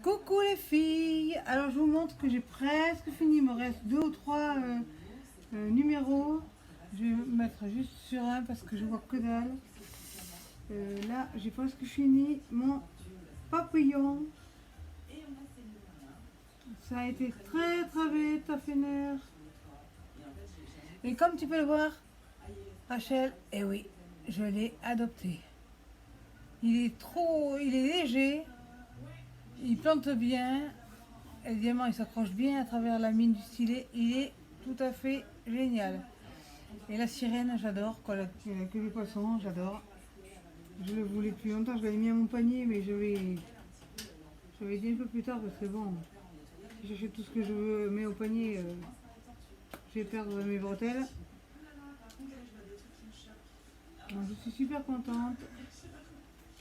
Coucou les filles, alors je vous montre que j'ai presque fini, il me reste deux ou trois numéros. Je vais mettre juste sur un parce que je vois que dalle. Là j'ai presque fini mon papillon. Ça a été très très vite à finir. Et comme tu peux le voir, Rachel, eh oui, je l'ai adopté. Il est léger, il plante bien. Et le diamant, il s'accroche bien à travers la mine du stylet. Il est tout à fait génial. Et la sirène, j'adore. Quand il n'y a que les poissons, j'adore. Je le voulais depuis longtemps. Je l'avais mis à mon panier, mais j'avais dit un peu plus tard parce que bon, si j'achète tout ce que je veux, mets au panier, je vais perdre mes bretelles. Donc, je suis super contente.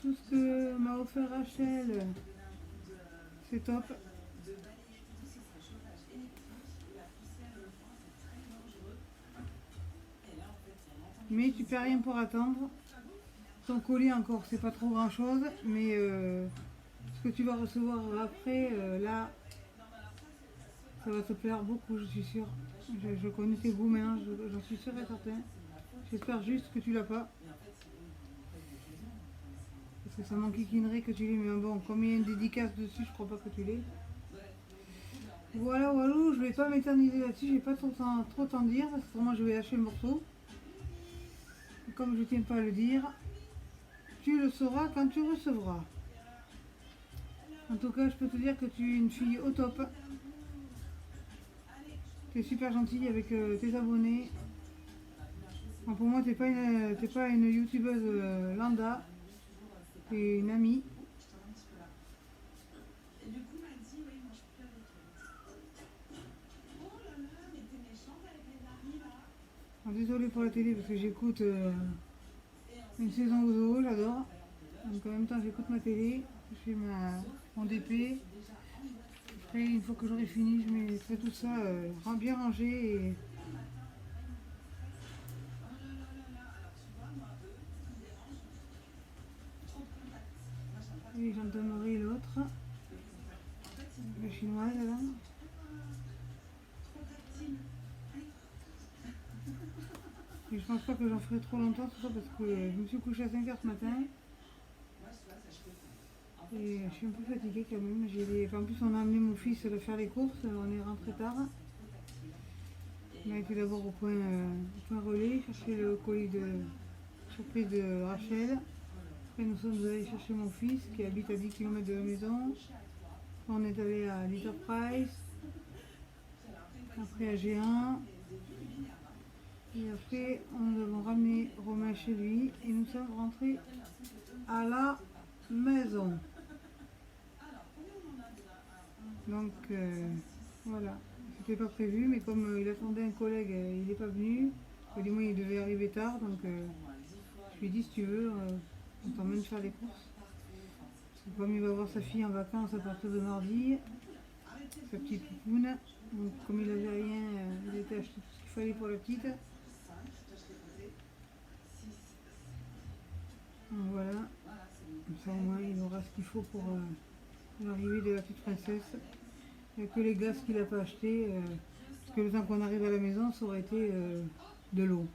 Tout ce que m'a offert Rachel, c'est top. Mais tu perds rien pour attendre. Ton colis encore, c'est pas trop grand chose, mais ce que tu vas recevoir après, là, ça va te plaire beaucoup, je suis sûre. Je connais tes goûts maintenant, j'en suis sûre et certain. J'espère juste que tu l'as pas. Parce que ça m'enquiquinerait que tu l'aies, mais bon, comme il y a une dédicace dessus, je crois pas que tu l'aies. Voilà, je vais pas m'éterniser là-dessus, je vais pas trop t'en dire, parce que moi je vais lâcher le morceau. Et comme je tiens pas à le dire, tu le sauras quand tu recevras. En tout cas, je peux te dire que tu es une fille au top. Tu es super gentille avec tes abonnés. Enfin, pour moi, t'es pas une youtubeuse lambda. Tu es une amie. Alors, désolée pour la télé parce que j'écoute une saison aux zoo, j'adore. Donc en même temps, j'écoute ma télé, je fais mon DP. Après, une fois que j'aurai fini, je mettrai tout ça bien rangé. Et j'entamerai l'autre, la chinoise là. Et je pense pas que j'en ferai trop longtemps, tout ça parce que je me suis couchée à 5h ce matin. Et je suis un peu fatiguée quand même. En plus, on a amené mon fils à faire les courses, on est rentré tard. On a été d'abord au point relais, chercher le colis de surprise de Rachel. Après, nous sommes allés chercher mon fils qui habite à 10 km de la maison. On est allé à Little Price, après à Géant. Et après, nous avons ramené Romain chez lui et nous sommes rentrés à la maison. Donc voilà, c'était pas prévu, mais comme il attendait un collègue, il n'est pas venu. Du moins, il devait arriver tard, donc je lui ai dit si tu veux, on t'emmène faire les courses. Parce que comme il va voir sa fille en vacances à partir de mardi, sa petite poupoune, donc comme il n'avait rien, il était acheté tout ce qu'il fallait pour la petite. Donc voilà, comme ça au moins il aura ce qu'il faut pour l'arrivée de la petite princesse. Il n'y a que les gaz qu'il n'a pas acheté, parce que le temps qu'on arrive à la maison, ça aurait été de l'eau.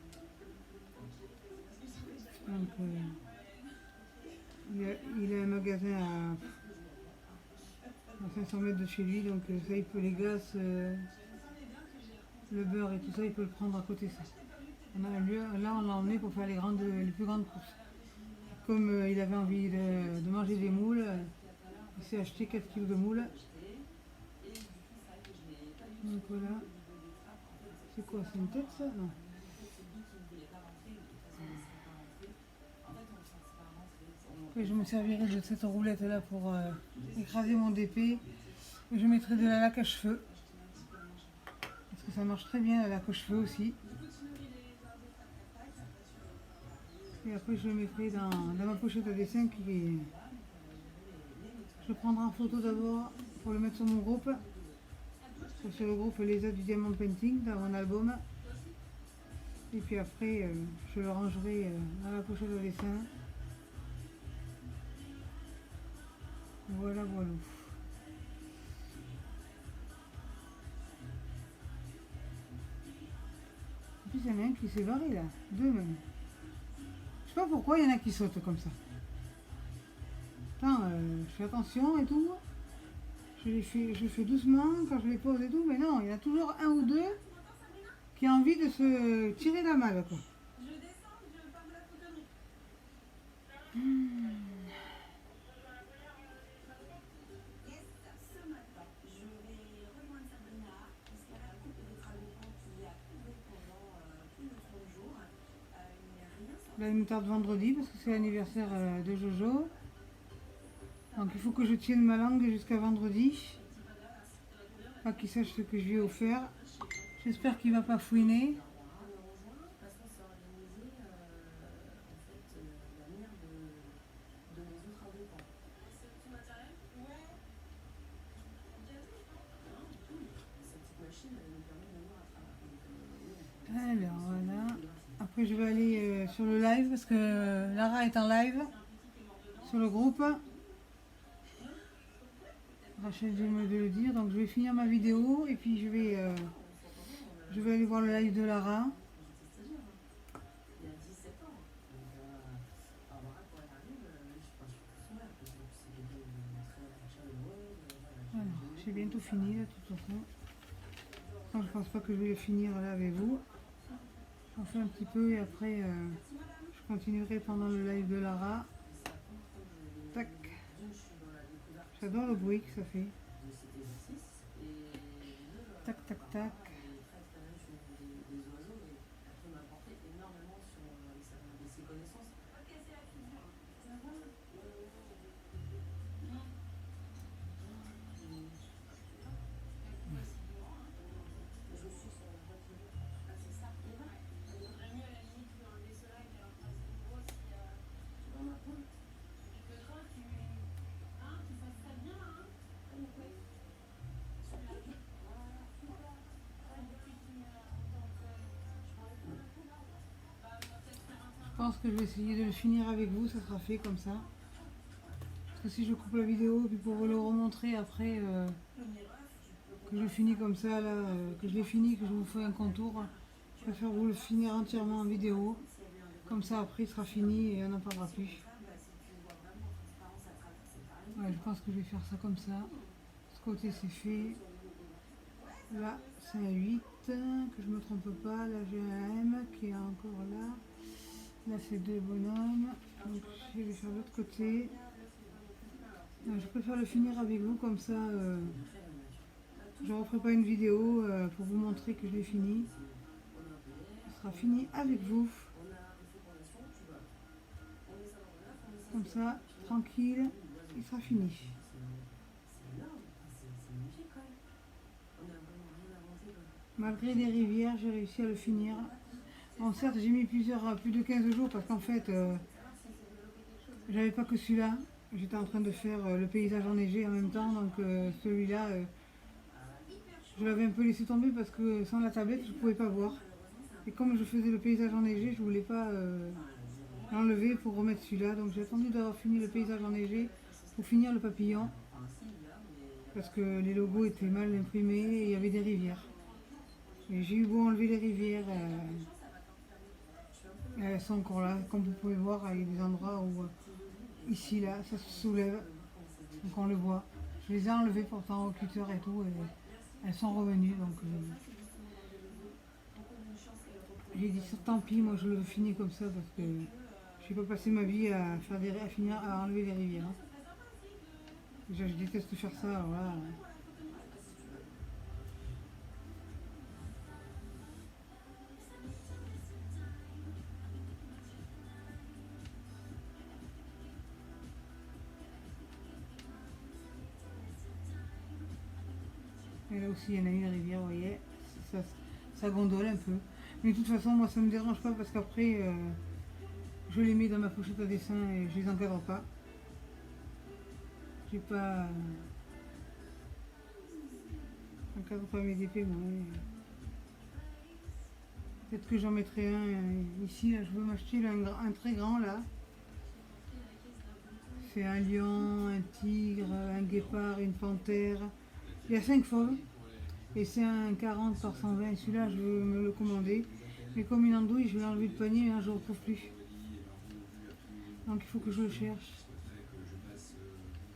Donc il a un magasin à 500 mètres de chez lui, donc ça il peut les gaz, le beurre et tout ça, il peut le prendre à côté de ça. Là on l'a emmené pour faire les plus grandes courses. Comme il avait envie de manger des moules, il s'est acheté 4 kilos de moules. Donc voilà. C'est quoi, c'est une tête ça? Non. Et je me servirai de cette roulette là pour écraser mon DP. Et je mettrai de la laque à cheveux. Parce que ça marche très bien la laque aux cheveux aussi. Et après je le mettrai dans ma pochette à dessin qui est... Je le prendrai en photo d'abord pour le mettre sur mon groupe. Sur le groupe Les As du Diamant Painting dans mon album. Et puis après je le rangerai dans la pochette à dessin. Voilà. il y en a un qui s'est barré là, deux même. Je sais pas pourquoi il y en a qui sautent comme ça. Attends, je fais attention et tout. Je fais doucement quand je les pose et tout, mais non, il y en a toujours un ou deux qui a envie de se tirer la malle, quoi. Là, il me tarde vendredi parce que c'est l'anniversaire de Jojo. Donc il faut que je tienne ma langue jusqu'à vendredi. Pas qu'il sache ce que je lui ai offert. J'espère qu'il va pas fouiner. Alors voilà. Après je vais aller sur le live parce que Lara est en live sur le groupe. Rachel vient de le dire, donc je vais finir ma vidéo et puis je vais aller voir le live de Lara. Alors, j'ai bientôt fini là, de toute façon. Non, je pense pas que je vais le finir là avec vous. J'en fais un petit peu et après je continuerai pendant le live de Lara. Tac. J'adore le bruit que ça fait. Tac, tac, tac. Je pense que je vais essayer de le finir avec vous, ça sera fait comme ça. Parce que si je coupe la vidéo, puis pour vous le remontrer après, que je finis comme ça, là, que je l'ai fini, que je vous fais un contour, je préfère vous le finir entièrement en vidéo. Comme ça après il sera fini et on n'en parlera plus. Ouais, je pense que je vais faire ça comme ça. Ce côté c'est fait. Là c'est un 8, que je me trompe pas. Là j'ai un M qui est encore là. Là c'est deux bonhommes. Donc je vais faire l'autre côté. Je préfère le finir avec vous comme ça. Je ne referai pas une vidéo pour vous montrer que je l'ai fini. Ce sera fini avec vous. Comme ça, tranquille, il sera fini. Malgré les rivières, j'ai réussi à le finir. Bon, certes, j'ai mis plus de 15 jours parce qu'en fait, j'avais pas que celui-là. J'étais en train de faire le paysage enneigé en même temps, donc celui-là, je l'avais un peu laissé tomber parce que sans la tablette, je ne pouvais pas voir. Et comme je faisais le paysage enneigé, je voulais pas l'enlever pour remettre celui-là. Donc j'ai attendu d'avoir fini le paysage enneigé pour finir le papillon. Parce que les logos étaient mal imprimés et il y avait des rivières. Et j'ai eu beau enlever les rivières, elles sont encore là. Comme vous pouvez voir, il y a des endroits où, ici, là, ça se soulève. Donc on le voit. Je les ai enlevées pourtant au cutter et tout. Et elles sont revenues. Donc j'ai dit tant pis, moi je le finis comme ça parce que je vais pas passer ma vie à finir à enlever les rivières. Hein. Déjà, je déteste faire ça, alors là. Et là aussi, il y en a une rivière, vous voyez, ça gondole un peu. Mais de toute façon, moi, ça ne me dérange pas parce qu'après, je les mets dans ma pochette à dessin et je les encadre pas. J'ai pas... j'encadre pas mes épées, moi. Peut-être que j'en mettrai un ici, là, je veux m'acheter un très grand, là. C'est un lion, un tigre, un guépard, une panthère. Il y a 5 fauves et c'est un 40 par 120. Celui-là, je veux me le commander. Mais comme une andouille, je vais enlever le panier, mais là, je ne le retrouve plus. Donc il faut que je le cherche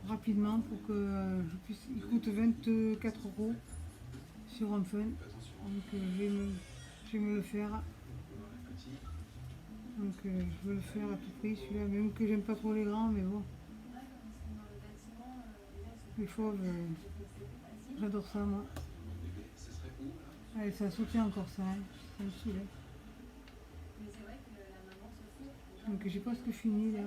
rapidement pour que je puisse. Il coûte 24 € sur Amazon. Donc je vais me le faire. Donc je veux le faire à tout prix celui-là, même que j'aime pas trop les grands, mais bon. Les fauves, j'adore ça moi. Allez, ça a sauté encore ça, hein. Ça me saoule. Donc j'ai presque fini là.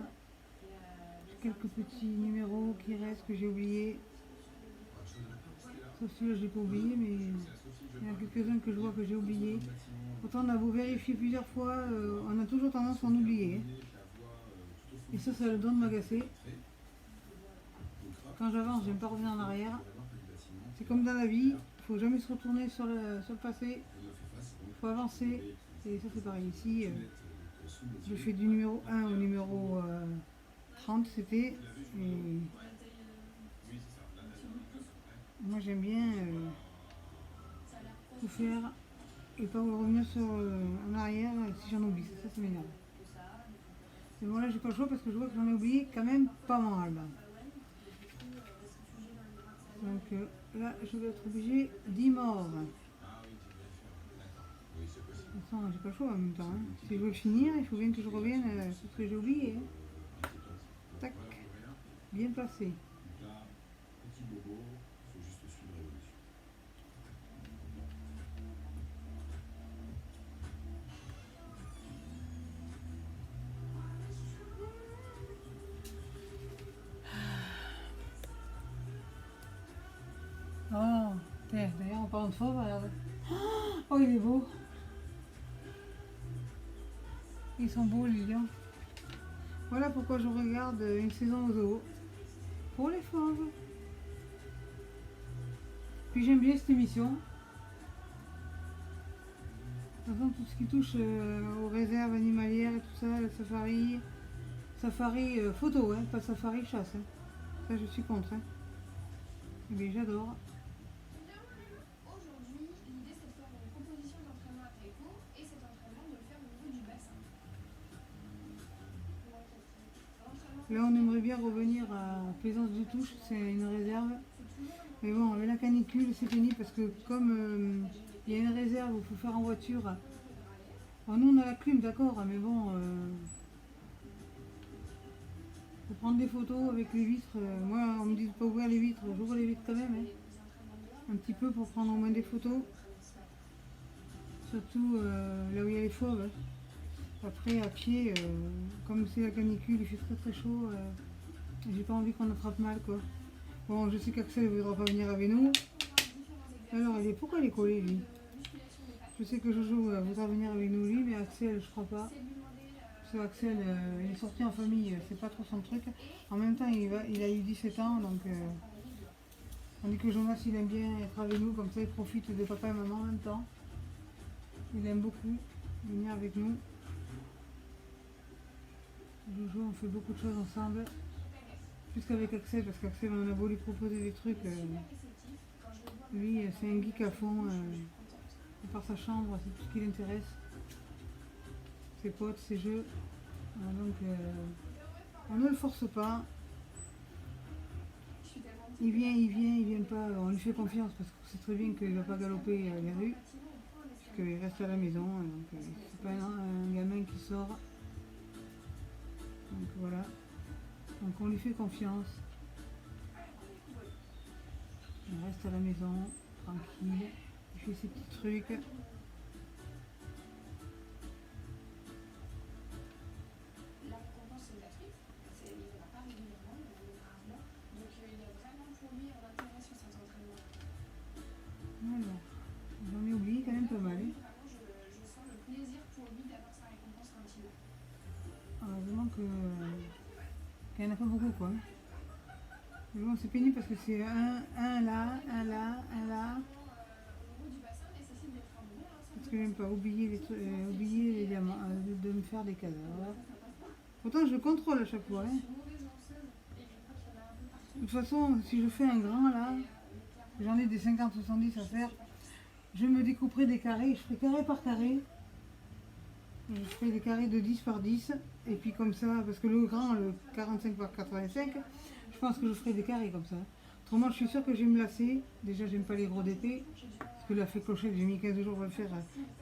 J'ai quelques petits numéros qui restent que j'ai oubliés. Sauf celui-là, je l'ai pas oublié, mais il y en a quelques-uns que je vois que j'ai oubliés. Pourtant, on a beau vérifier plusieurs fois, on a toujours tendance à en oublier. Et ça le donne de m'agacer. Quand j'avance, j'aime pas revenir en arrière. C'est comme dans la vie, il faut jamais se retourner sur le passé. Il faut avancer. Et ça, c'est pareil. Ici, je fais du numéro 1 au numéro 30, c'était. Et moi, j'aime bien tout faire et pas revenir en arrière si j'en oublie. Ça m'énerve. Et bon, là, j'ai pas le choix parce que je vois que j'en ai oublié quand même pas mal. Donc là, je vais être obligée d'y mordre. De toute façon, j'ai pas le choix en même temps. Hein. Si je veux finir, il faut bien que je revienne sur ce que j'ai oublié. Hein. Tac. Bien placé. Oh, d'ailleurs, en parlant de fauve, regarde. Oh, il est beau. Ils sont beaux, les lions. Voilà pourquoi je regarde une saison aux zoo. Pour les fauves. Puis j'aime bien cette émission. De toute façon, tout ce qui touche aux réserves animalières et tout ça, le safari photo, hein, pas safari chasse. Hein. Ça, je suis contre. Hein. Mais j'adore. Aujourd'hui, l'idée c'est de faire une proposition d'entraînement après cours et cet entraînement de le faire au niveau du bassin. Là, on aimerait bien revenir à Plaisance de Touche, c'est une réserve. Mais bon, avec la canicule, c'est fini parce que comme il y a une réserve où il faut faire en voiture. Bon, nous, on a la clim, d'accord, mais bon, faut prendre des photos avec les vitres. Moi, on me dit de pas ouvrir les vitres, j'ouvre les vitres quand même. Hein. Un petit peu pour prendre au moins des photos. Surtout là où il y a les fauves. Hein. Après, à pied, comme c'est la canicule, il fait très très chaud. J'ai pas envie qu'on attrape mal, quoi. Bon, je sais qu'Axel ne voudra pas venir avec nous. Alors, pourquoi il est collé, lui? Je sais que Jojo voudra venir avec nous, lui, mais Axel, je crois pas. Parce que Axel, il est sorti en famille, c'est pas trop son truc. En même temps, il a eu 17 ans, donc... tandis que Jonas, il aime bien être avec nous, comme ça, il profite de papa et maman en même temps. Il aime beaucoup venir avec nous. Jojo, on fait beaucoup de choses ensemble. Plus qu'avec Axel, parce qu'Axel, on a beau lui proposer des trucs. Lui, c'est un geek à fond. À part sa chambre, c'est tout ce qui l'intéresse. Ses potes, ses jeux. Donc, on ne le force pas. Il vient pas. On lui fait confiance parce qu'on sait très bien qu'il ne va pas galoper les rues. Puisqu'il reste à la maison. Donc, c'est pas un gamin qui sort. Donc voilà. Donc on lui fait confiance. Il reste à la maison, tranquille. Il fait ses petits trucs. La récompense est gratuite, il ne viendra pas régulièrement, il viendra rarement. Donc il y a vraiment pour lui un intérêt sur cet entraînement. Alors, j'en ai oublié quand même pas mal. Vraiment, je sens le plaisir pour lui d'avoir sa récompense quand il l'a. Heureusement qu'il n'y en a pas beaucoup, quoi. Mais bon, c'est pénible parce que c'est un là, un là, un là. Au niveau du bassin, nécessite d'être un bon. Parce que j'aime pas oublier les diamants, de me faire des cadavres. Pourtant, je contrôle à chaque fois. Hein. De toute façon, si je fais un grand là, j'en ai des 50-70 à faire, je me découperai des carrés, je ferai carré par carré. Je ferai des carrés de 10 par 10. Et puis comme ça, parce que le grand, le 45 par 85, je pense que je ferai des carrés comme ça. Autrement, je suis sûre que je vais me lasser. Déjà, j'aime pas les gros d'épée. Parce que la fée clochette, j'ai mis 15 jours pour le faire.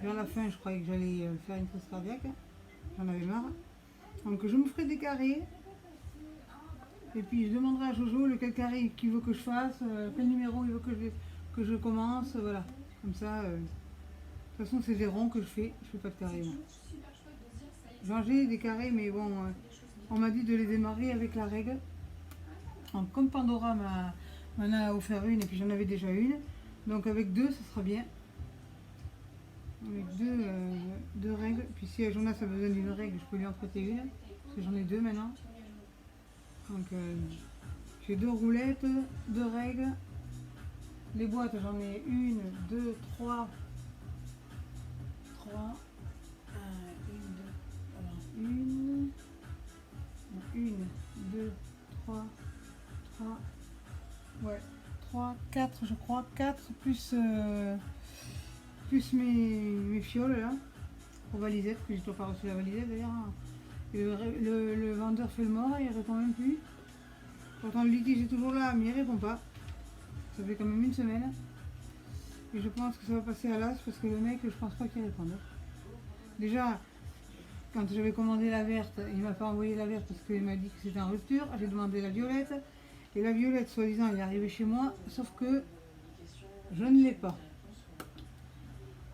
Vers la fin, je croyais que j'allais faire une crise cardiaque. J'en avais marre. Donc je me ferai des carrés. Et puis je demanderai à Jojo lequel carré qu'il veut que je fasse, quel numéro il veut que je commence, voilà. Comme ça, de toute façon c'est des ronds que je fais pas de carrés. Moi. Genre j'ai des carrés, mais bon, on m'a dit de les démarrer avec la règle. Donc, comme Pandora m'en a offert une, et puis j'en avais déjà une, donc avec deux, ça sera bien. Avec deux règles. Puis si Jonas a besoin d'une règle, je peux lui en prêter une, parce que j'en ai deux maintenant. Donc j'ai deux roulettes, deux règles. Les boîtes, j'en ai une, deux, trois. Une, deux, trois. Ouais, trois, quatre, je crois. Quatre plus mes fioles là. Pour valisette, que j'ai toujours pas reçu la valisette d'ailleurs. Et le vendeur fait le mort, il répond même plus. Pourtant le litige est toujours là, mais il répond pas. Ça fait quand même une semaine. Et je pense que ça va passer à l'as parce que le mec, je pense pas qu'il réponde. Déjà, quand j'avais commandé la verte, il m'a pas envoyé la verte parce qu'il m'a dit que c'était en rupture. J'ai demandé la violette. Et la violette, soi-disant, elle est arrivée chez moi, sauf que je ne l'ai pas.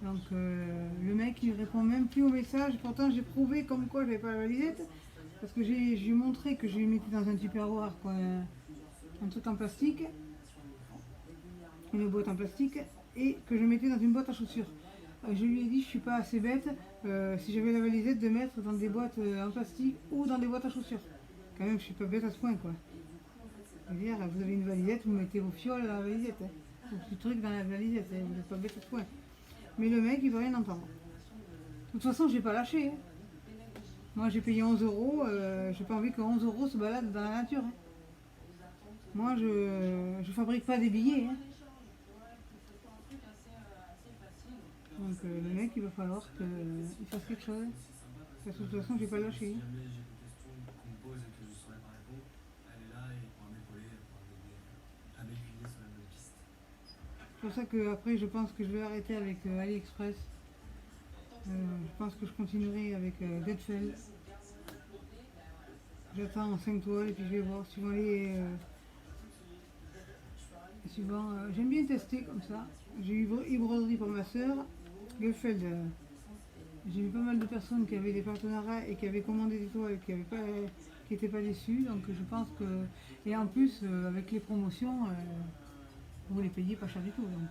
Donc le mec il répond même plus au message. Pourtant j'ai prouvé comme quoi j'avais pas la valisette. Parce que j'ai montré que je lui mettais dans un tupperware quoi, un truc en plastique. Une boîte en plastique. Et que je mettais dans une boîte à chaussures. Je lui ai dit je suis pas assez bête si j'avais la valisette de mettre dans des boîtes en plastique ou dans des boîtes à chaussures. Quand même je suis pas bête à ce point quoi. C'est-à-dire vous avez une valisette, vous mettez vos fioles dans la valisette. Vos petits trucs dans la valisette, vous n'êtes pas bête à ce point. Mais le mec, il veut rien entendre. De toute façon, j'ai pas lâché. Hein. Moi, j'ai payé 11 euros. J'ai pas envie que 11 euros se baladent dans la nature. Hein. Moi, je fabrique pas des billets. Hein. Donc, le mec, il va falloir qu'il fasse quelque chose. Parce que de toute façon, j'ai pas lâché. Hein. C'est pour ça que après je pense que je vais arrêter avec AliExpress. Je pense que je continuerai avec Deadfell. J'attends 5 toiles et puis je vais voir suivant les. J'aime bien tester comme ça. J'ai eu e-broderie pour ma soeur. Deadfell, j'ai eu pas mal de personnes qui avaient des partenariats et qui avaient commandé des toiles et qui n'étaient pas déçues. Donc je pense que. Et en plus, avec les promotions. Vous les payez pas cher du tout. Donc,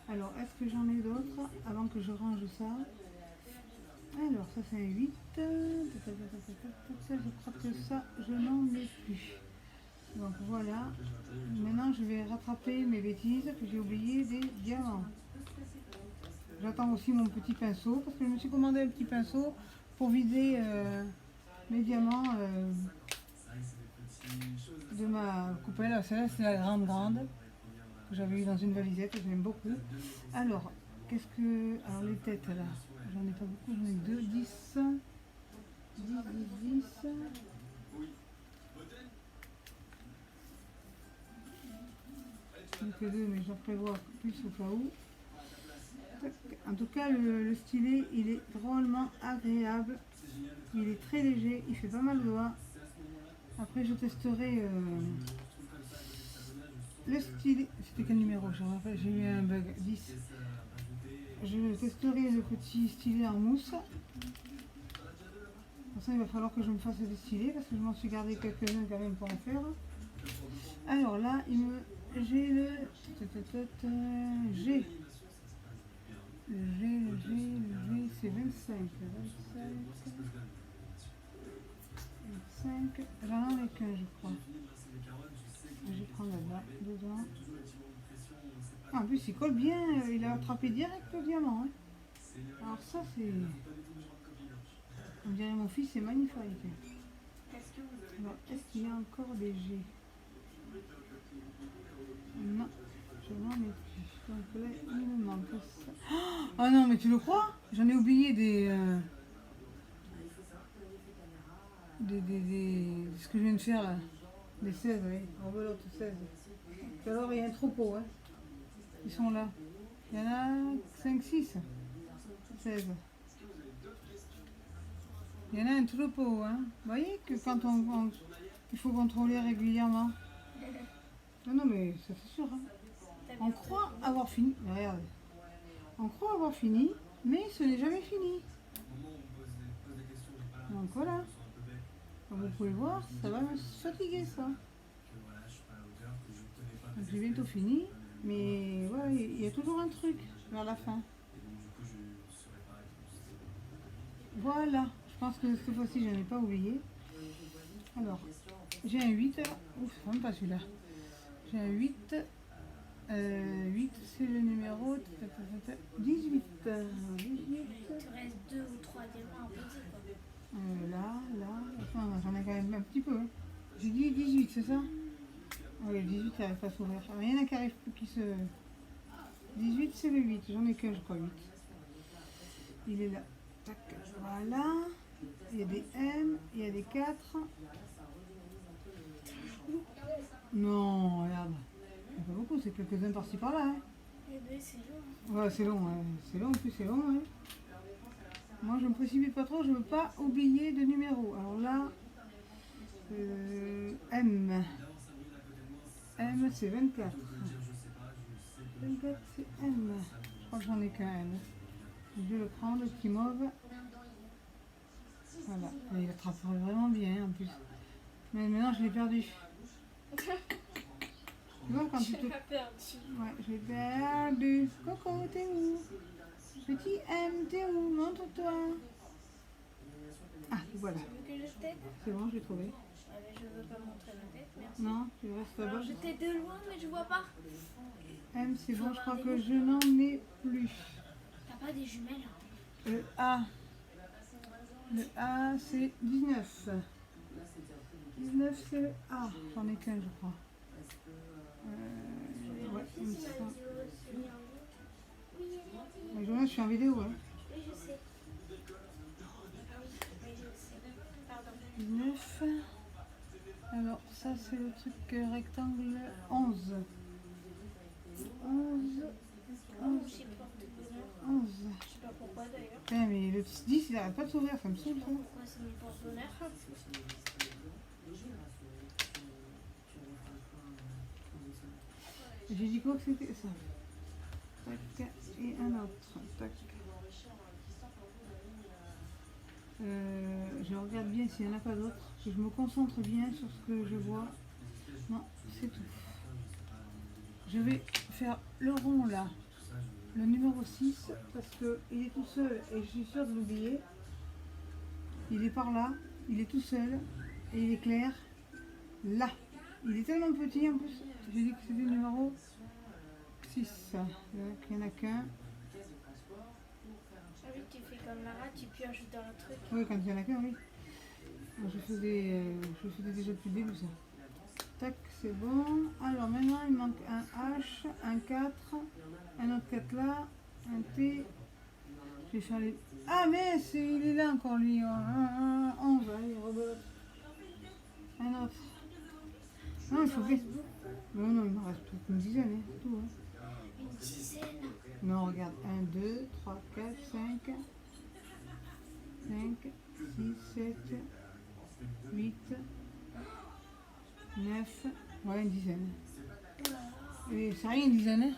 alors, est-ce que j'en ai d'autres avant que je range ça? Alors, ça c'est un 8. Je crois que ça, je n'en ai plus. Donc voilà. Maintenant, je vais rattraper mes bêtises que j'ai oublié des diamants. J'attends aussi mon petit pinceau parce que je me suis commandé un petit pinceau pour vider mes diamants de ma coupelle. Celle-là, c'est la grande. Que j'avais eu dans une valisette, que j'aime beaucoup. Alors, alors les têtes là, j'en ai pas beaucoup, j'en ai 2, 10. J'en ai que 2, mais j'en prévois plus au cas où. En tout cas, le stylet, il est drôlement agréable. Il est très léger, il fait pas mal de doigts. Après, je testerai... le stylet, c'était quel numéro? Je me rappelle, j'ai eu un bug, 10. Je testerai le petit stylet en mousse. Pour ça, il va falloir que je me fasse des stylets parce que je m'en suis gardé quelques-uns quand même pour en faire. Alors là, j'ai le G. Le G, c'est 25. 25. J'en ai qu'un, je crois. Je vais prendre là-bas, dedans. Ah, en plus, il colle bien, il a attrapé direct le diamant. Hein. Alors ça, c'est... On dirait mon fils, c'est magnifique. Alors, est-ce qu'il y a encore des G? Non, je n'en ai plus. Donc là, il me manque ça. Oh non, mais tu le crois? J'en ai oublié des... ce que je viens de faire là. Des 16, oui. Rebelote 16. Et alors, il y a un troupeau, hein. Ils sont là. Il y en a 5, 6. 16. Il y en a un troupeau, hein. Vous voyez que quand il faut contrôler régulièrement. Non, non, mais ça c'est sûr. Hein. On croit avoir fini. Regarde. On croit avoir fini, mais ce n'est jamais fini. Donc voilà. Comme vous pouvez voir, ça va me fatiguer ça. Donc j'ai bientôt fini, mais voilà, il y a toujours un truc vers la fin. Voilà, je pense que cette fois-ci je n'en ai pas oublié. Alors, j'ai un 8, ouf, même pas celui-là. J'ai un 8, 8 c'est le numéro 18. 18. Il te reste 2 ou 3 diamants à poser quoi. Là, enfin, j'en ai quand même un petit peu. Hein. J'ai dit 18, c'est ça? Oui, le 18 il n'arrive pas à s'ouvrir. Il y en a qui arrive qui se... 18 c'est le 8, j'en ai qu'un je crois 8. Il est là. Tac, voilà. Il y a des M, il y a des 4. Non, regarde. Il n'y a pas beaucoup, c'est quelques-uns par-ci par-là. Hein. Eh ben c'est long. Ouais, c'est long, hein. C'est long, en plus c'est long. Hein. Moi je me précipite pas trop, je ne veux pas oublier de numéro. Alors là, M. M c'est 24. 24 c'est M. Je crois que j'en ai qu'un M. Je vais le prendre, le petit mauve. Voilà, et il attrape vraiment bien en plus. Mais maintenant je l'ai perdu. Tu vois quand tu te... Ouais, je l'ai perdu. Coco, t'es où? Petit M, t'es où? Montre-toi. Ah, voilà. Tu veux que je t'aide? C'est bon, je l'ai trouvé. Je veux pas montrer ma tête, merci. Non, tu restes là-bas. Alors je t'aide de loin mais je vois pas. M, c'est bon, je crois que je n'en ai plus. T'as pas des jumelles? Le A. Le A, c'est 19. 19, c'est le A. J'en ai qu'un, je crois. Ouais, il me semble. Mais Jonas, je suis en vidéo. Hein. Oui, je sais. Oui, je sais. Pardon. 19. Alors, ça, c'est le truc rectangle 11. 11. J'ai porte-bonheur. 11. Je sais pas pourquoi d'ailleurs. Putain, mais le 10, il n'arrête pas de s'ouvrir, ça me saoule. Ça. Pourquoi c'est mon porte-bonheur? J'ai dit quoi que c'était ça? Tac, et un autre. Tac. Je regarde bien s'il n'y en a pas d'autres. Que je me concentre bien sur ce que je vois. Non, c'est tout. Je vais faire le rond là. Le numéro 6 parce qu'il est tout seul et je suis sûre de l'oublier. Il est par là, il est tout seul et il est clair. Là. Il est tellement petit en plus. J'ai dit que c'était le numéro 6. Donc il n'y en a qu'un. Ah oui, tu fais comme Lara, tu pioches dans le truc. Oui, quand il y en a qu'un, oui. Je faisais déjà depuis le début ça. Tac, c'est bon. Alors maintenant il manque un H, un 4, un autre 4 là, un T. Je vais faire les... Ah mais il est là encore lui. 11, allez, rebelote. Un autre. Non, il faut que... Non, non, il me reste peut-être une dizaine, hein, c'est tout. Hein. Une dizaine? Non, regarde, 1, 2, 3, 4, 5, 5, 6, 7, 8, 9, ouais, une dizaine. Et c'est rien une dizaine, hein.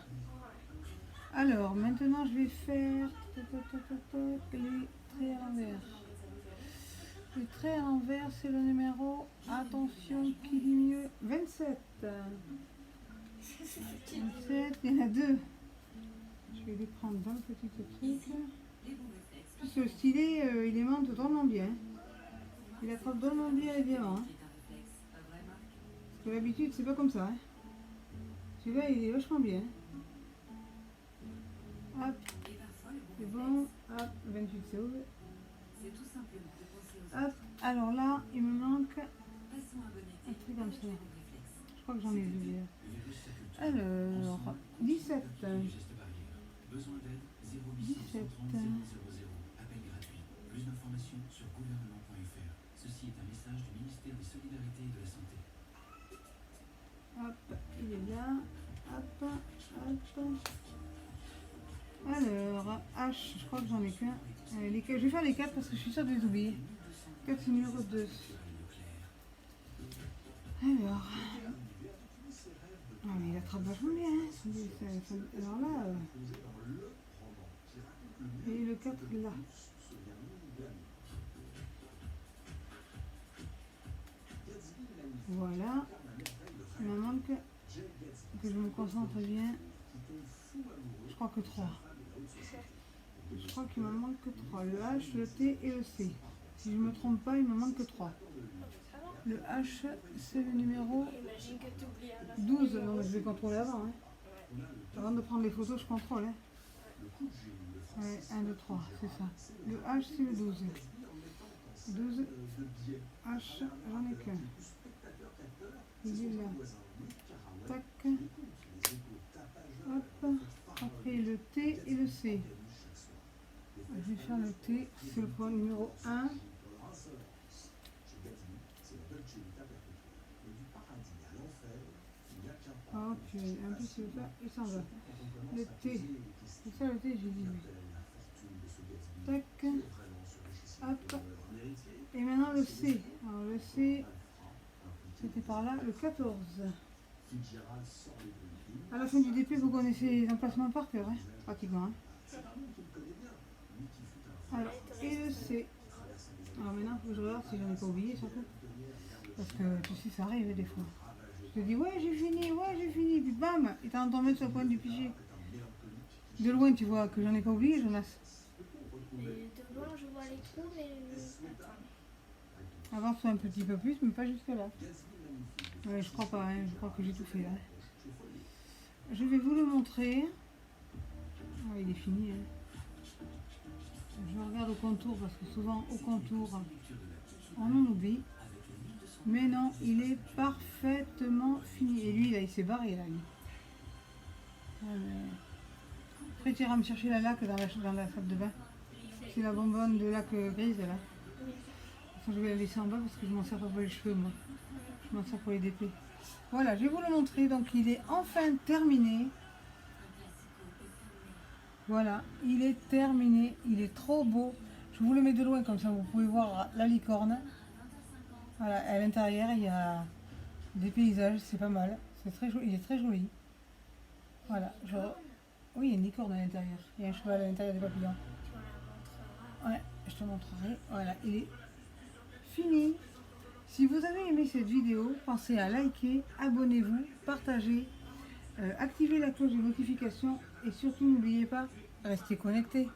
Alors, maintenant, je vais faire les traits à l'envers. Le trait à l'envers, c'est le numéro, attention, qui dit mieux, 27. 27, il y en a deux. Je vais les prendre dans le petit truc. Puis ce stylet, il aimante drôlement bien. Il attrape drôlement bien les diamants. Hein. Parce que d'habitude, c'est pas comme ça. Hein. Celui-là, il est vachement bien. Hop, c'est bon. Hop, 28, c'est ouvert. Hop, alors là, il me manque un truc comme ça. Je crois que j'en ai vu. Alors, 17. 17. Ceci est un message du ministère des Solidarités et de la Santé. Hop, il est là. Hop, hop. Alors, H, je crois que j'en ai qu'un. Je vais faire les 4 parce que je suis sûre de les oublier. 4 numéro 2. Alors. Ah mais il attrape vachement bien. Hein. Alors là. Et le 4 là. Voilà. Il me manque que je me concentre bien. Je crois que 3. Je crois qu'il me manque que 3. Le H, le T et le C. Si je ne me trompe pas, il me manque que 3. Le H, c'est le numéro Imagine que tu oublies un 12. Non, mais je vais contrôler avant. Hein. Avant de prendre les photos, je contrôle. Hein. Ouais, 1, 2, 3, c'est ça. Le H, c'est le 12. 12. H, j'en ai qu'un. Il est là. Tac. Hop. Après le T et le C. Je vais faire le T, c'est le point numéro 1. Oh, puis un peu c'est ça, il s'en va. Le T, c'est ça le T, j'ai dit oui. Tac. Hop. Et maintenant le C. Alors le C, c'était par là, le 14. À la fin du DP, vous connaissez les emplacements par cœur, hein, pratiquement. Hein. Alors, et le C. Alors maintenant, il faut que je regarde si j'en ai pas oublié, surtout. Parce que tu sais, ça arrive des fois. Je te dis, ouais, j'ai fini, puis bam, il t'en tombé sur le point du pichet. De loin, tu vois que j'en ai pas oublié, Jonas. Et de loin, je vois les trous, mais attends. Avance un petit peu plus, mais pas jusque là. Ouais, je crois pas, hein, je crois que j'ai tout fait là. Je vais vous le montrer. Ah, il est fini. Hein. Je regarde au contour parce que souvent au contour, on en oublie. Mais non, il est parfaitement fini. Et lui, là, il s'est barré là. Lui. Après, tu iras me chercher la laque dans la salle de bain. C'est la bonbonne de laque grise là. Enfin, je vais la laisser en bas parce que je m'en sers pas pour les cheveux moi. Je m'en sers pour les DP. Voilà, je vais vous le montrer. Donc il est enfin terminé. Voilà, il est terminé. Il est trop beau. Je vous le mets de loin comme ça vous pouvez voir la licorne. Voilà, à l'intérieur il y a des paysages, c'est pas mal. C'est très joli, il est très joli. Voilà, oui, il y a une licorne à l'intérieur. Il y a un cheval à l'intérieur des papillons. Ouais, je te montrerai. Voilà, il est fini. Si vous avez aimé cette vidéo, pensez à liker, abonnez-vous, partagez, activez la cloche de notification et surtout n'oubliez pas, restez connectés.